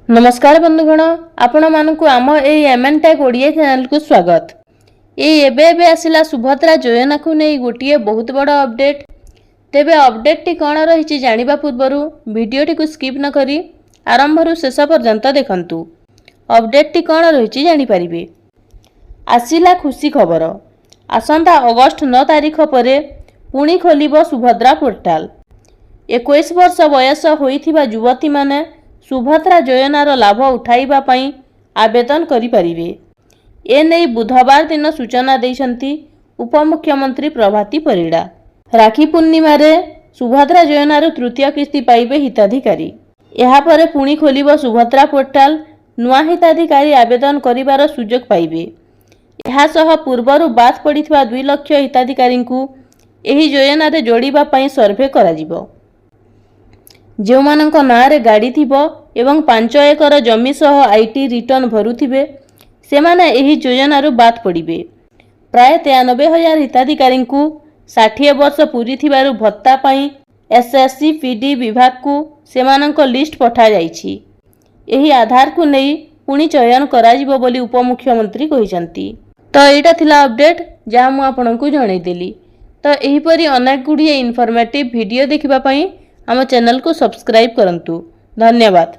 नमस्कार बंधुगण आपण मानकु आम एई एमएन टैग ओडिया चैनल को स्वागत। एबे आसिला सुभद्रा योजना को नहीं गोटे बहुत बड़ अपडेट। तेबे अपडेट टी कौन रही जानिबा पूर्वरु वीडियोटी को स्किप न करी आरंभरु शेष पर्यंत देखंतु। अपडेट टी कौन रही जानि परिबे। आसिला खुशी खबर, आसंता अगस्त 9 तारिख पर पुणी खोलिबो सुभद्रा पोर्टाल। 21 वर्ष बयस होइथिबा युवती माने सुभद्रा योजनार लाभ उठाइबा पई आवेदन करि परिबे। एने बुधवार दिन सूचना देइछंती उपमुख्यमंत्री प्रभाती परिडा। राखी पूर्णिमा रे सुभद्रा योजनार तृतीय किस्ती पाइबे हिताधिकारी। एहा परे पुणी खोलिबो सुभद्रा पोर्टाल। नुआ हिताधिकारी आवेदन करिवार सुजोग पाइबे। एहा सह पूर्वरु बात पड़िथिबा 2 लाख हिताधिकारींकु एही योजना रे जोड़िबा पई सर्वे कराजिबो। जो मानक नारे गाड़ी थिबो एवं 5 एकर जमी सह आईटी रिटर्न भरुथिबे से माने एही योजनारु बात पड़िबे। प्राय 93,000 हिताधिकारी को 60 वर्ष पूरी थिबारु भत्ता पई एसएससी पीडी विभाग को सेमानक लिस्ट पठा जाइछि। एही आधार को नहीं पुणी चयन कराजिबो बोली उपमुख्यमंत्री कहिसंती। तो एटा थिला अपडेट जहाँ मु आपनकु जणाई देली। तो एही परी अनेक गुड़िए इनफॉर्मेटिव वीडियो देखिबा पई आम चैनल को सब्सक्राइब करंतु। धन्यवाद।